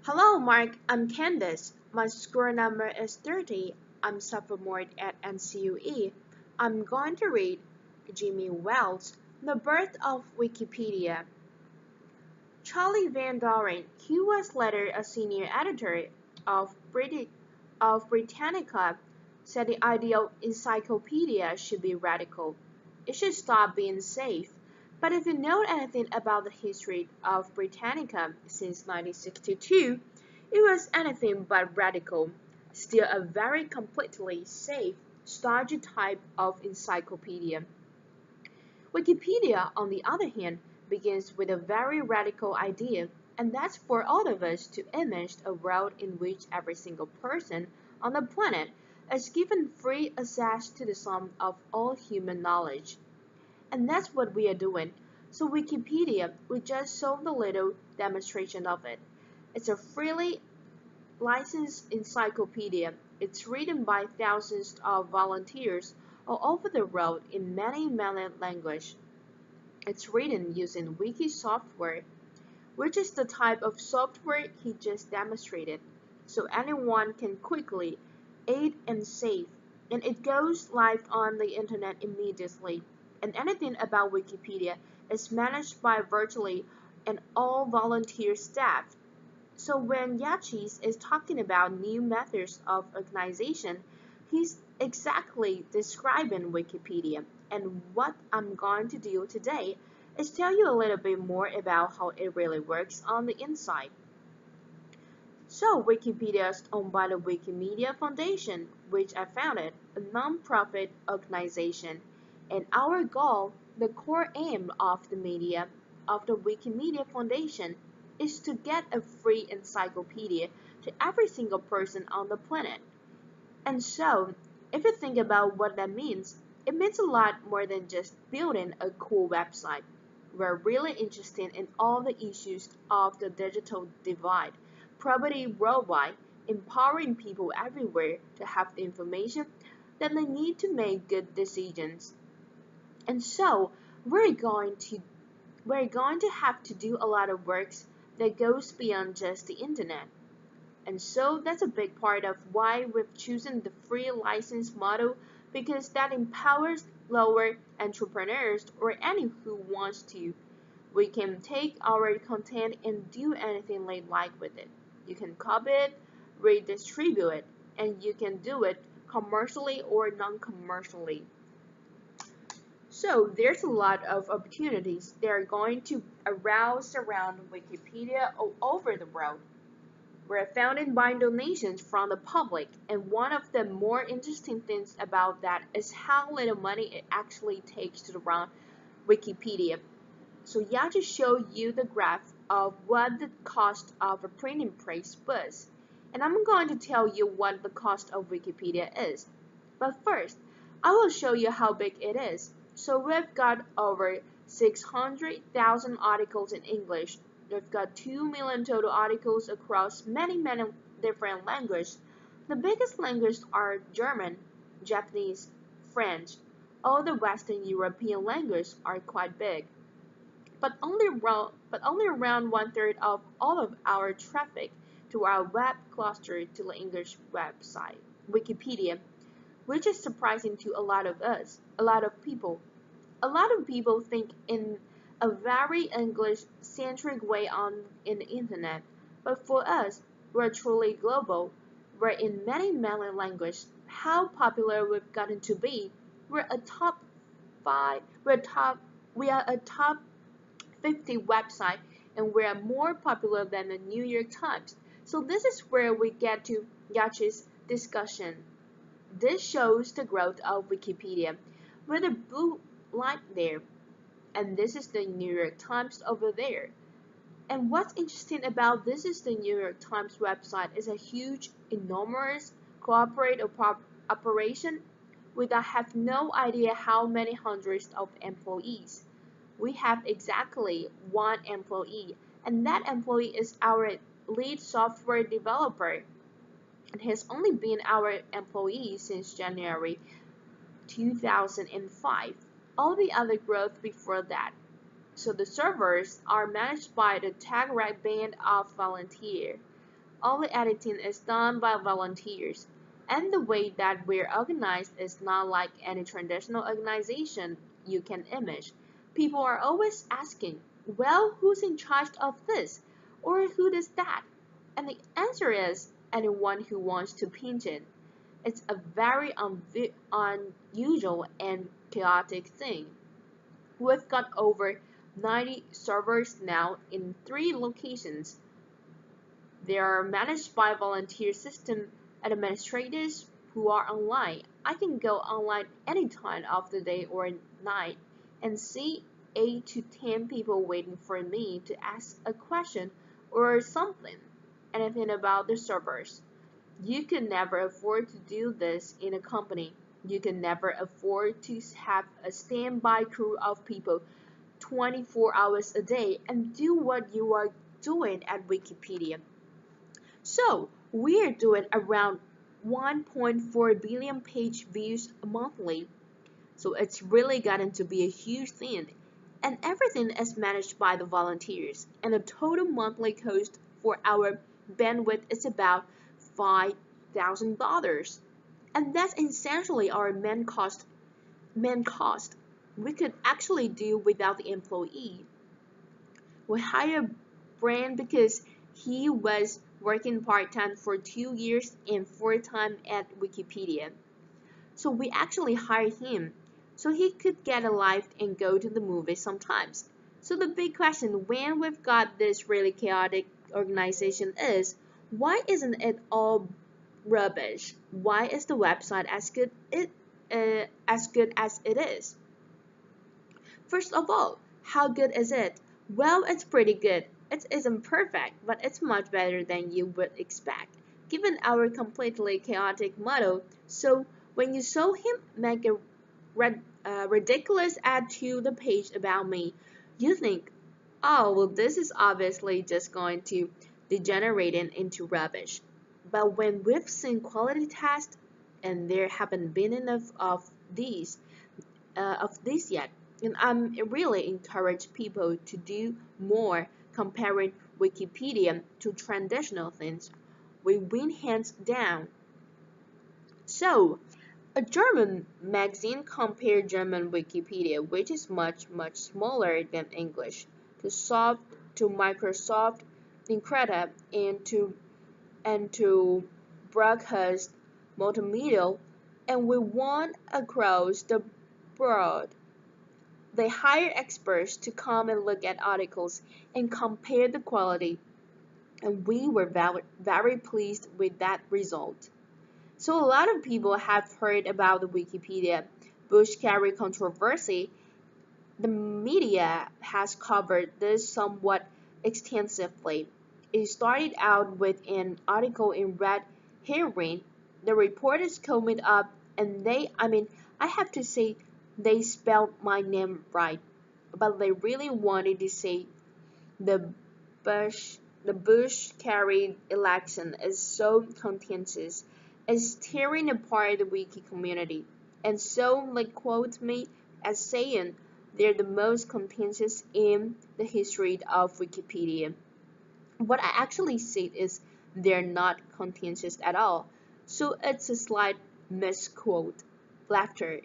Hello, Mark. I'm Candace. My score number is 30. I'm sophomore at NCUE. I'm going to read Jimmy Wells' The Birth of Wikipedia. Charlie Van Doren, who was later a senior editor of, Britannica, said the ideal encyclopedia should be radical. It should stop being safe. But if you know anything about the history of Britannica since 1962, it was anything but radical, still a very completely safe, stodgy type of encyclopedia. Wikipedia, on the other hand, begins with a very radical idea, and that's for all of us to imagine a world in which every single person on the planet is given free access to the sum of all human knowledge. And that's what we are doing. So Wikipedia, we just saw the little demonstration of it. It's a freely licensed encyclopedia. It's written by thousands of volunteers all over the world in many languages. It's written using Wiki software, which is the type of software he just demonstrated, so anyone can quickly add and save, and it goes live on the internet immediately. And anything about Wikipedia is managed by virtually an all volunteer staff. So when Yachis is talking about new methods of organization, he's exactly describing Wikipedia. And what I'm going to do today is tell you a little bit more about how it really works on the inside. So Wikipedia is owned by the Wikimedia Foundation, which I founded, a non-profit organization. And our goal, the core aim of the Wikimedia Foundation, is to get a free encyclopedia to every single person on the planet. And so, if you think about what that means, it means a lot more than just building a cool website. We're really interested in all the issues of the digital divide, poverty worldwide, empowering people everywhere to have the information that they need to make good decisions. And so, we're going to have to do a lot of work that goes beyond just the internet. And so that's a big part of why we've chosen the free license model, because that empowers lower entrepreneurs or any who wants to. We can take our content and do anything they like with it. You can copy it, redistribute it, and you can do it commercially or non-commercially. So there's a lot of opportunities that are going to arouse around Wikipedia all over the world. We're founded by donations from the public, and one of the more interesting things about that is how little money it actually takes to run Wikipedia. So yeah, to show you the graph of what the cost of a printing press was, and I'm going to tell you what the cost of Wikipedia is. But first, I will show you how big it is. So we've got over 600,000 articles in English. We've got 2 million total articles across many different languages. The biggest languages are German, Japanese, French. All the Western European languages are quite big. But only around one-third of all of our traffic to our web cluster to the English website, Wikipedia, which is surprising to a lot of us, a lot of people. A lot of people think in a very English-centric way in the internet, but for us, we're truly global. We're in many languages. How popular we've gotten to be, we're a top five. We are a top 50 website, and we are more popular than the New York Times. So this is where we get to Yachi's discussion. This shows the growth of Wikipedia with a blue line there, and this is the New York Times over there. And what's interesting about this is the New York Times website is a huge, enormous corporate operation with I have no idea how many hundreds of employees. We have exactly one employee, and that employee is our lead software developer. And has only been our employee since January 2005. All the other growth before that. So the servers are managed by the tag right band of volunteers. All the editing is done by volunteers. And the way that we're organized is not like any traditional organization you can imagine. People are always asking, well, who's in charge of this? Or who does that? And the answer is anyone who wants to pinch it. It's a very unusual and chaotic thing. We've got over 90 servers now in 3 locations. They are managed by volunteer system administrators who are online. I can go online any time of the day or night and see 8 to 10 people waiting for me to ask a question or something, anything about the servers. You can never afford to do this in a company. You can never afford to have a standby crew of people 24 hours a day and do what you are doing at Wikipedia. So we are doing around 1.4 billion page views monthly. So it's really gotten to be a huge thing. And everything is managed by the volunteers. And the total monthly cost for our bandwidth is about $5,000. And that's essentially our main cost. We could actually do without the employee. We hired Brand because he was working part-time for 2 years and full-time at Wikipedia. So we actually hired him so he could get a life and go to the movies sometimes. So the big question when we've got this really chaotic organization is, why isn't it all rubbish? Why is the website as good as it is? First of all, how good is it? Well, it's pretty good. It isn't perfect, but it's much better than you would expect, given our completely chaotic model. So when you saw him make a ridiculous add to the page about me, you think, oh, well, this is obviously just going to degenerate into rubbish. But when we've seen quality tests, and there haven't been enough of these yet, and I'm really encourage people to do more comparing Wikipedia to traditional things. We win hands down. So, a German magazine compared German Wikipedia, which is much smaller than English, to Soft, to Microsoft Incredible, and to broadcast multimedia, and we won across the board. They hire experts to come and look at articles and compare the quality, and we were very pleased with that result. So a lot of people have heard about the Wikipedia Bush carry controversy. The media has covered this somewhat extensively. It started out with an article in Red Herring. The reporters called up and I have to say they spelled my name right, but they really wanted to say the Bush the Bush-Kerry election is so contentious, it's tearing apart the wiki community, and so they quote me as saying they're the most contentious in the history of Wikipedia. What I actually said is they're not contentious at all, so it's a slight misquote. Laughter.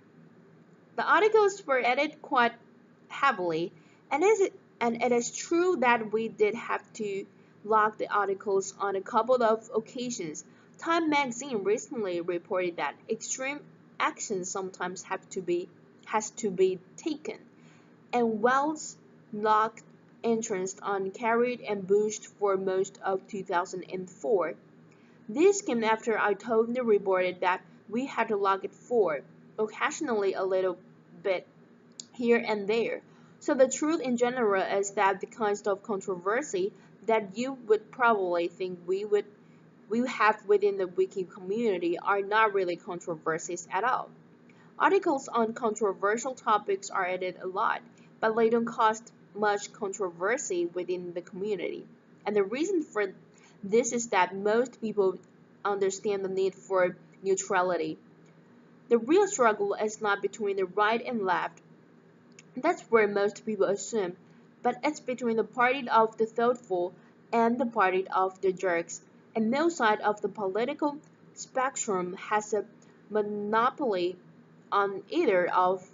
The articles were edited quite heavily, and it is true that we did have to log the articles on a couple of occasions. Time magazine recently reported that extreme action sometimes has to be taken, and Wells logged entrance on carried and Bush for most of 2004. This came after I told the reporter that we had to log it for, occasionally a little bit here and there. So the truth in general is that the kinds of controversy that you would probably think we have within the wiki community are not really controversies at all. Articles on controversial topics are edited a lot, but they don't cause much controversy within the community. And the reason for this is that most people understand the need for neutrality. The real struggle is not between the right and left. That's where most people assume, but it's between the party of the thoughtful and the party of the jerks. and no side of the political spectrum has a monopoly on either of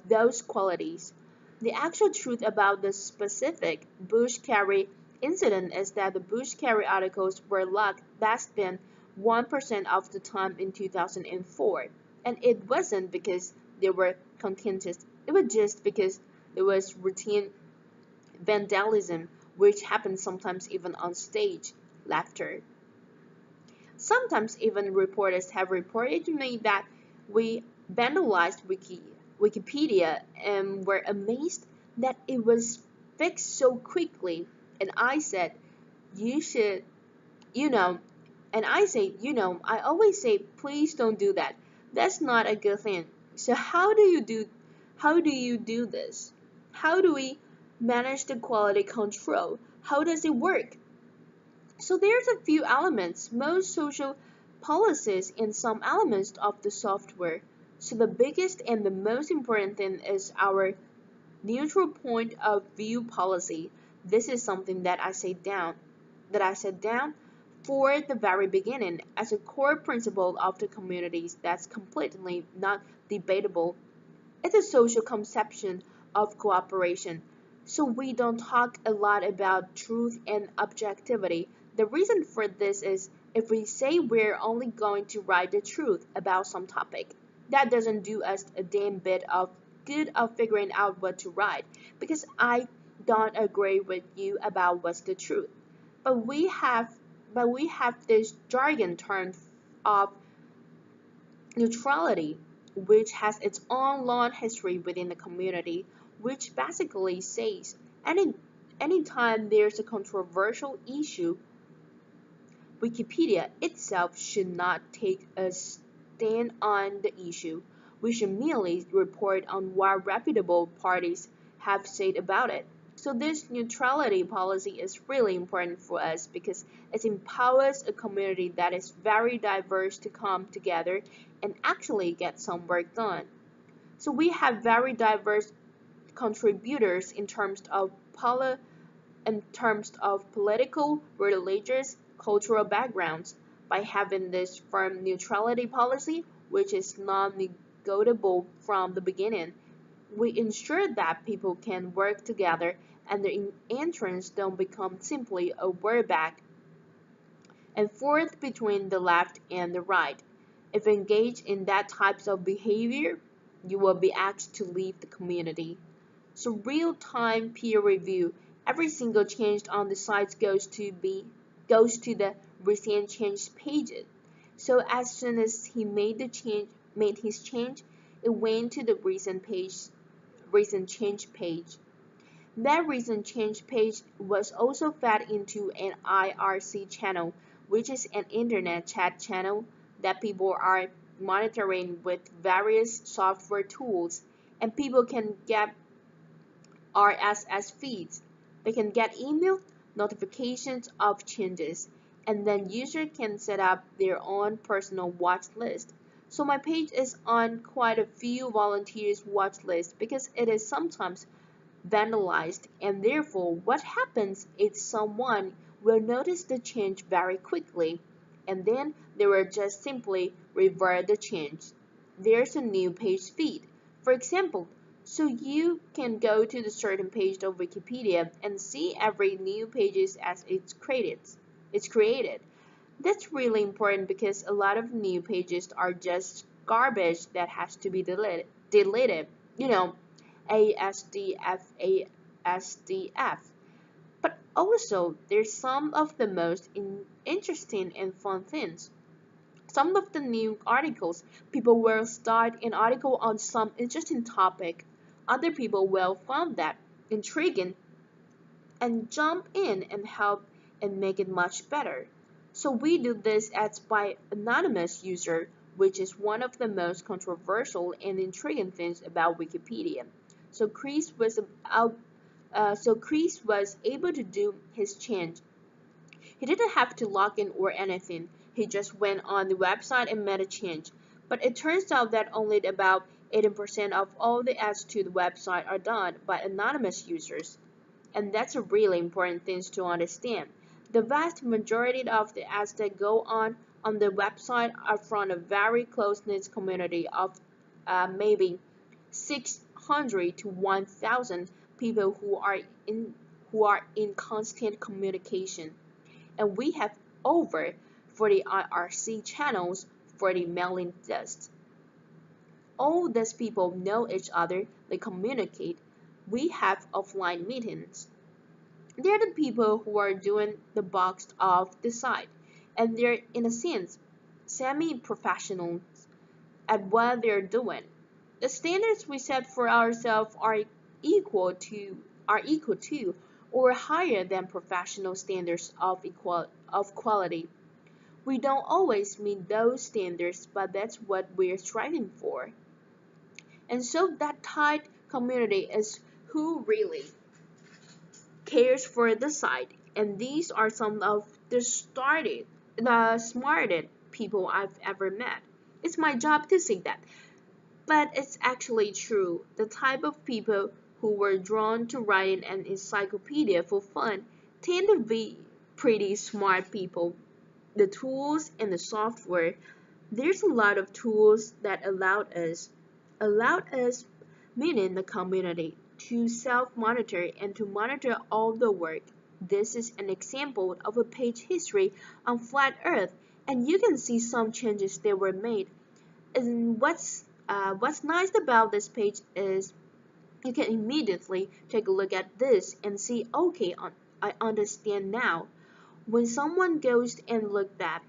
those qualities. The actual truth about the specific Bush Kerry incident is that the Bush Kerry articles were logged less than 1% of the time in 2004, and it wasn't because they were contentious. It was just because there was routine vandalism, which happens sometimes even on stage laughter. Sometimes even reporters have reported to me that we vandalized Wikipedia and were amazed that it was fixed so quickly. And I said, you should, you know, and I say, I always say, please don't do that. That's not a good thing. So how do you do this? How do we manage the quality control? How does it work? So there's a few elements, most social policies and some elements of the software. So the biggest and the most important thing is our neutral point of view policy. This is something that I set down for the very beginning as a core principle of the communities that's completely not debatable. It's a social conception of cooperation. So we don't talk a lot about truth and objectivity. The reason for this is if we say we're only going to write the truth about some topic, that doesn't do us a damn bit of good of figuring out what to write because I don't agree with you about what's the truth. But we have this jargon term of neutrality, which has its own long history within the community, which basically says anytime there's a controversial issue, Wikipedia itself should not take a stand on the issue. We should merely report on what reputable parties have said about it. So this neutrality policy is really important for us because it empowers a community that is very diverse to come together and actually get some work done. So we have very diverse contributors in terms of political, religious, cultural backgrounds. By having this firm neutrality policy, which is non-negotiable from the beginning, we ensure that people can work together and their entrance don't become simply a word back and forth between the left and the right. If engaged in that types of behavior, you will be asked to leave the community. So real-time peer review. Every single change on the site goes to the recent change pages. So as soon as he made his change, it went to the recent change page. That recent change page was also fed into an IRC channel, which is an internet chat channel that people are monitoring with various software tools, and people can get RSS feeds. They can get email notifications of changes, and then users can set up their own personal watch list. So my page is on quite a few volunteers watch list because it is sometimes vandalized, and therefore what happens is someone will notice the change very quickly and then they will just simply revert the change. There's a new page feed, for example, so you can go to the certain page of Wikipedia and see every new pages as it's created. That's really important because a lot of new pages are just garbage that has to be deleted. You know, ASDF, ASDF. But also, there's some of the most interesting and fun things. Some of the new articles, people will start an article on some interesting topic. Other people will find that intriguing and jump in and help and make it much better. So we do this as by anonymous user, which is one of the most controversial and intriguing things about Wikipedia. So Chris was able to do his change. He didn't have to log in or anything. He just went on the website and made a change. But it turns out that only about 80% of all the adds to the website are done by anonymous users. And that's a really important thing to understand. The vast majority of the ads that go on the website are from a very close-knit community of maybe 600 to 1,000 people who are in constant communication. And we have over 40 IRC channels for the mailing list. All these people know each other, they communicate. We have offline meetings. They're the people who are doing the bulk of the site, and they're in a sense semi-professionals at what they're doing. The standards we set for ourselves are equal to or higher than professional standards of quality. We don't always meet those standards, but that's what we're striving for. And so that tight community is who really cares for the site, and these are some of the smartest people I've ever met. It's my job to say that, but it's actually true. The type of people who were drawn to writing an encyclopedia for fun tend to be pretty smart people. The tools and the software, there's a lot of tools that allowed us, meaning the community, to self-monitor and to monitor all the work. This is an example of a page history on flat earth, and you can see some changes that were made. And what's nice about this page is you can immediately take a look at this and see, okay, I understand now. When someone goes and look that,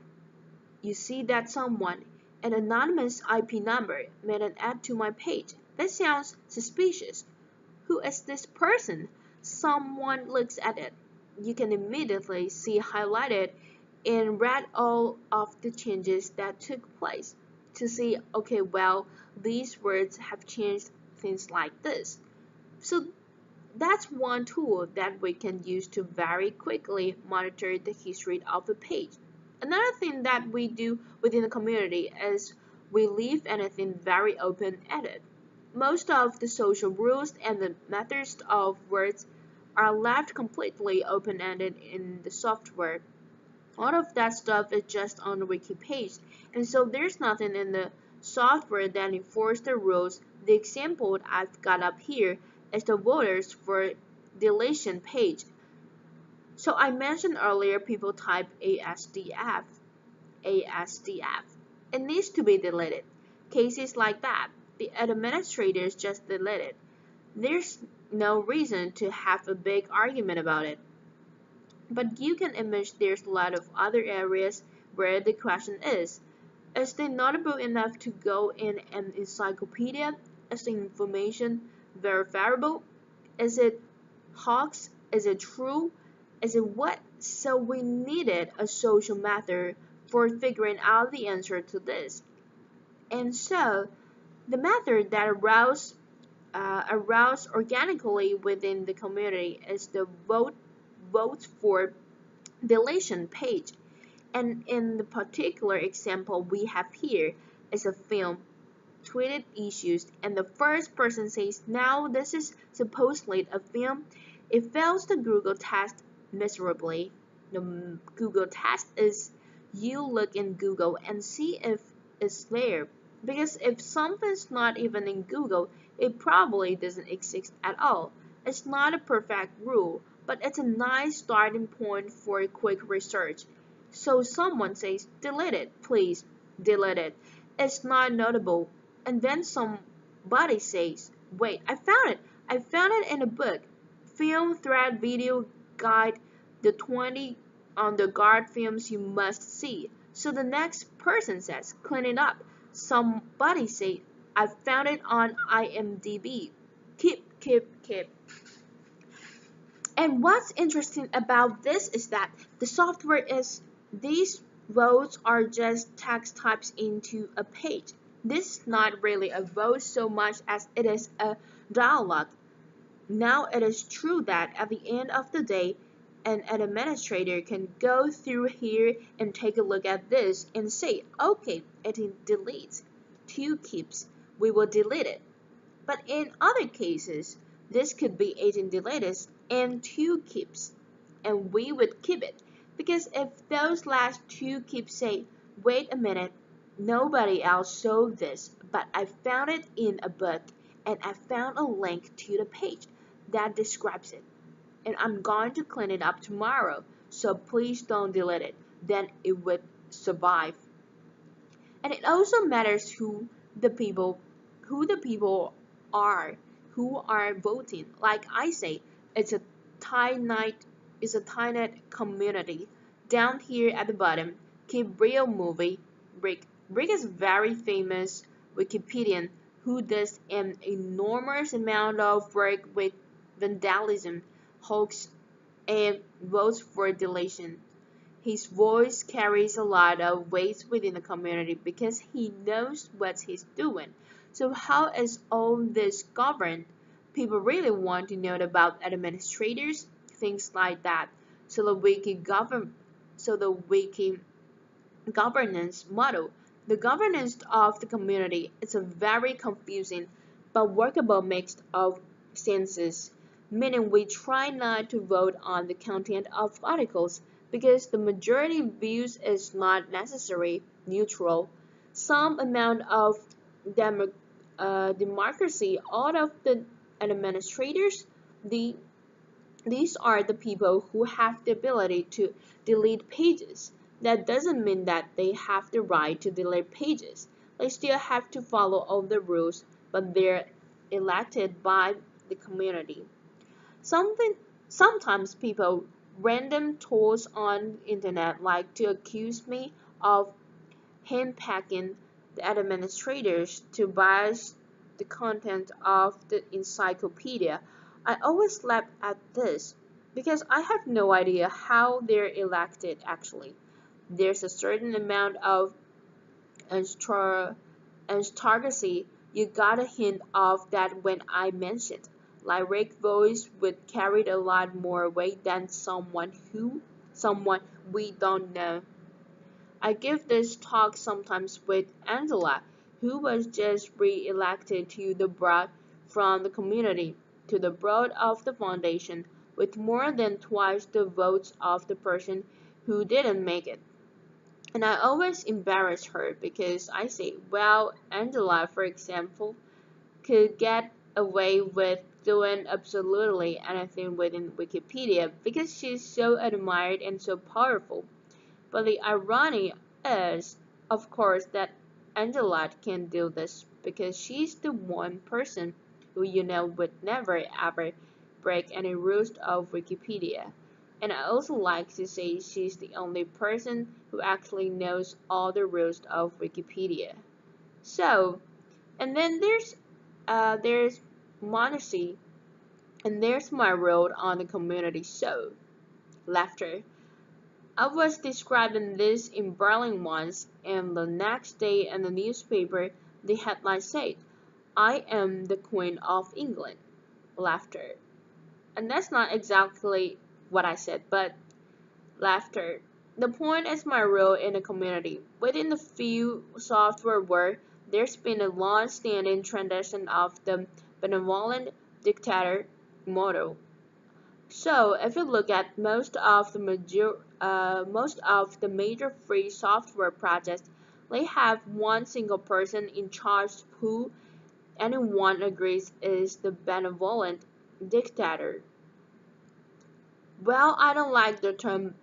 you see that someone, an anonymous IP number, made an ad to my page. That sounds suspicious. Who is this person? Someone looks at it. You can immediately see highlighted in red all of the changes that took place. To see, okay, well, these words have changed, things like this. So that's one tool that we can use to very quickly monitor the history of a page. Another thing that we do within the community is we leave anything very open-ended. Most of the social rules and the methods of words are left completely open-ended in the software. All of that stuff is just on the wiki page, and so there's nothing in the software that enforces the rules. The example I've got up here is the voters for deletion page. So I mentioned earlier people type ASDF. It needs to be deleted. Cases like that, the administrators just delete it. There's no reason to have a big argument about it. But you can imagine there's a lot of other areas where the question is it notable enough to go in an encyclopedia? Is the information verifiable? Is it hoax? Is it true? Is it what? So we needed a social method for figuring out the answer to this. And so the method that aroused organically within the community is the vote for deletion page. And in the particular example we have here is a film tweeted issues, and the first person says, now this is supposedly a film. It fails the Google test miserably. The Google test is you look in Google and see if it's there. Because if something's not even in Google, it probably doesn't exist at all. It's not a perfect rule, but it's a nice starting point for a quick research. So someone says, delete it, please, delete it. It's not notable. And then somebody says, wait, I found it. I found it in a book. Film Thread Video Guide, the 20 on the guard films you must see. So the next person says, clean it up. Somebody says, I found it on IMDb. Keep. And what's interesting about this is that the software is these votes are just text types into a page. This is not really a vote so much as it is a dialogue. Now it is true that at the end of the day, an administrator can go through here and take a look at this and say, okay, it deletes, 2 keeps, we will delete it. But in other cases, this could be 18 deletes and 2 keeps, and we would keep it. Because if those last two keep saying, wait a minute, nobody else saw this, but I found it in a book and I found a link to the page that describes it, and I'm going to clean it up tomorrow, so please don't delete it, then it would survive. And it also matters who the people are who are voting. Like I say, it's a tight it's a tight knit community. Down here at the bottom, keep real movie. Rick is very famous Wikipedian who does an enormous amount of work with vandalism, hoax, and votes for deletion. His voice carries a lot of weight within the community because he knows what he's doing. So how is all this governed? People really want to know about administrators, things like that. So the wiki governance model. The governance of the community is a very confusing but workable mix of senses, meaning we try not to vote on the content of articles because the majority views is not necessarily neutral. Some amount of demo, democracy out of the administrators, the these are the people who have the ability to delete pages. That doesn't mean that they have the right to delete pages. They still have to follow all the rules, but they're elected by the community. Something Sometimes people random trolls on internet like to accuse me of handpicking the administrators to bias the content of the encyclopedia. I always laugh at this because I have no idea how they're elected actually. There's a certain amount of aristocracy you got a hint of that when I mentioned. Lyric voice would carry a lot more weight than someone we don't know. I give this talk sometimes with Angela, who was just re-elected to the board from the community to the board of the foundation with more than twice the votes of the person who didn't make it. And I always embarrass her because I say, well, Angela, for example, could get away with doing absolutely anything within Wikipedia because she's so admired and so powerful. But the irony is, of course, that Angela can do this because she's the one person who would never ever break any rules of Wikipedia. And I also like to say she's the only person who actually knows all the rules of Wikipedia. So, and then there's Monacy, and there's my role on the community show, Laughter. I was describing this in Berlin once, and the next day in the newspaper, the headline said, I am the Queen of England. Laughter. And that's not exactly what I said, but laughter. The point is my role in the community. Within the few software world, there's been a long-standing tradition of the benevolent dictator model. So, if you look at most of the major free software projects, they have one single person in charge who anyone agrees is the benevolent dictator. Well, I don't like the term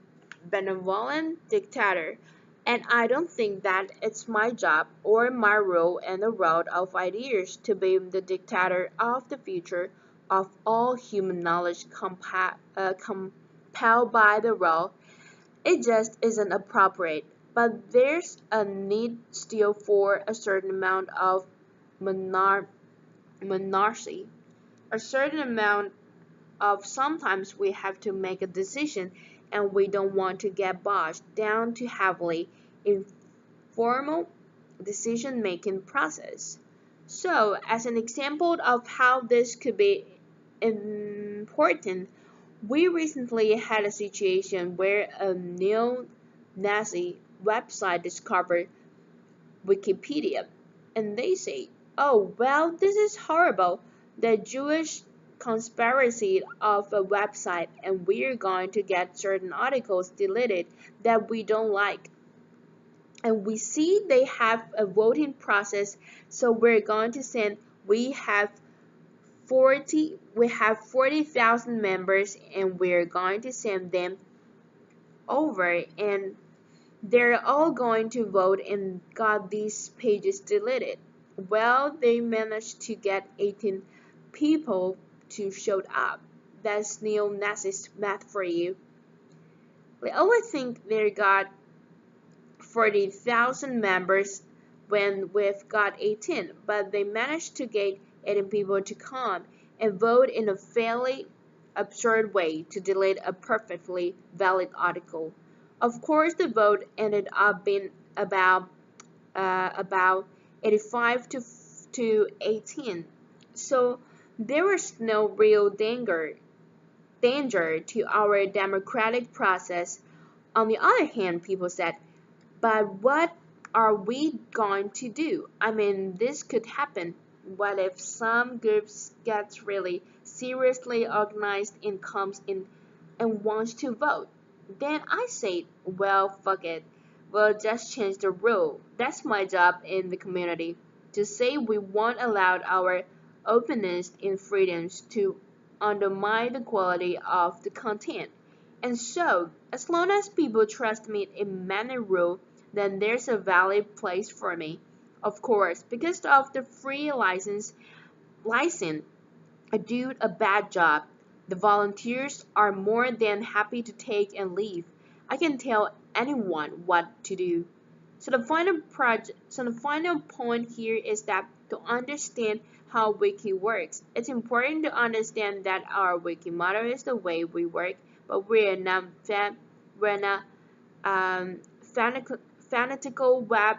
benevolent dictator, and I don't think that it's my job or my role in the world of ideas to be the dictator of the future of all human knowledge compelled by the role. It just isn't appropriate. But there's a need still for a certain amount of monar- monarchy, a certain amount of sometimes we have to make a decision and we don't want to get bogged down too heavily in formal decision-making process. So, as an example of how this could be important, we recently had a situation where a neo-Nazi website discovered Wikipedia, and they say, "Oh, well, this is horrible. The Jewish conspiracy of a website and we're going to get certain articles deleted that we don't like. And we see they have a voting process, so we're going to send we have 40,000 members and we're going to send them over and they're all going to vote and got these pages deleted. Well, they managed to get 18 people to show up. That's neo-Nazist math for you. I always think they got 40,000 members when we've got 18, but they managed to get 18 people to come and vote in a fairly absurd way to delete a perfectly valid article. Of course, the vote ended up being about 85 to 18. So there was no real danger to our democratic process. On the other hand, people said, but what are we going to do? I mean, this could happen. What if some groups gets really seriously organized and comes in and wants to vote? Then I say, well, fuck it. We'll just change the rule. That's my job in the community. To say we won't allow our openness and freedoms to undermine the quality of the content. And so, as long as people trust me in many rules, then there's a valid place for me. Of course, because of the free license, I do a bad job. The volunteers are more than happy to take and leave. I can tell anyone what to do. So the final point here is that to understand how Wiki works, it's important to understand that our Wiki motto is the way we work, but we're not um, fanatical web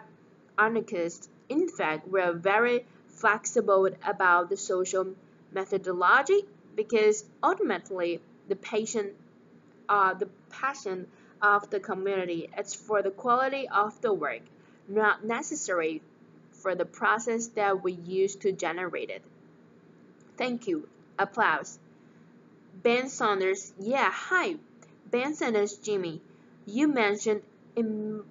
anarchists. In fact, we're very flexible about the social methodology because ultimately the passion of the community is for the quality of the work, not necessary for the process that we use to generate it. Thank you. Applause. Ben Saunders. Yeah, hi. Ben Saunders, Jimmy. You mentioned im-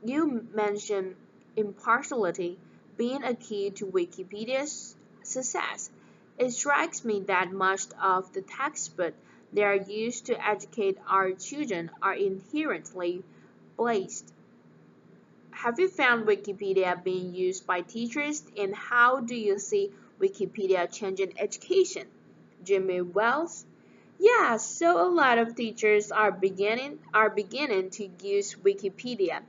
you mentioned impartiality being a key to Wikipedia's success. It strikes me that much of the textbooks that are used to educate our children are inherently biased. Have you found Wikipedia being used by teachers, and how do you see Wikipedia changing education? Jimmy Wells. Yeah, so a lot of teachers are beginning to use Wikipedia.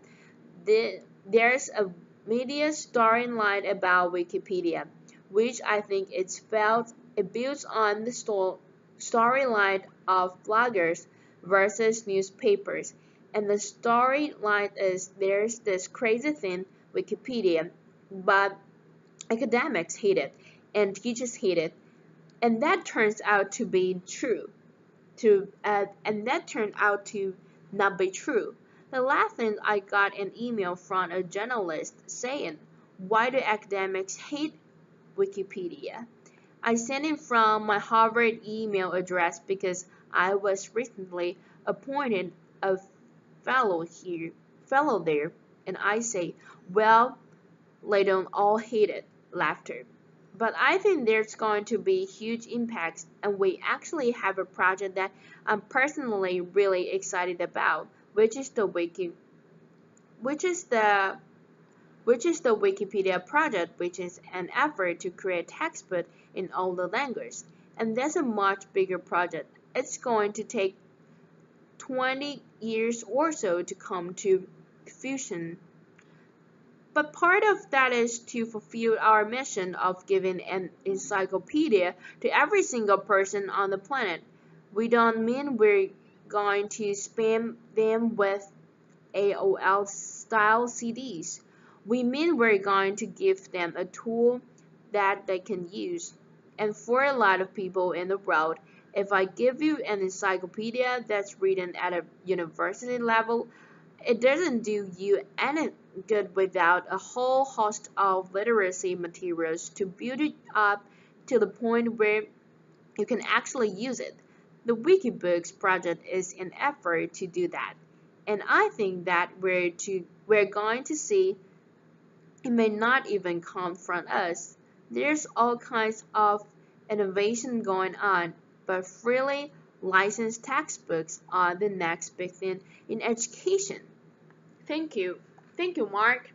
There's a media storyline about Wikipedia, which I think it builds on the storyline of bloggers versus newspapers. And the storyline is there's this crazy thing, Wikipedia, but academics hate it and teachers hate it, and that turns out to be true and that turned out to not be true. The last thing I got an email from a journalist saying, why do academics hate Wikipedia? I sent it from my Harvard email address because I was recently appointed a fellow there, and I say, well, they don't all hate it. Laughter. But I think there's going to be huge impacts, and we actually have a project that I'm personally really excited about, which is the Wikipedia project, which is an effort to create textbook in all the languages. And that's a much bigger project. It's going to take 20 years or so to come to fruition. But part of that is to fulfill our mission of giving an encyclopedia to every single person on the planet. We don't mean we're going to spam them with AOL-style CDs. We mean we're going to give them a tool that they can use. And for a lot of people in the world, if I give you an encyclopedia that's written at a university level, it doesn't do you any good without a whole host of literacy materials to build it up to the point where you can actually use it. The Wikibooks project is an effort to do that. And I think that we're going to see it may not even come from us. There's all kinds of innovation going on, but freely licensed textbooks are the next big thing in education. Thank you. Thank you, Mark.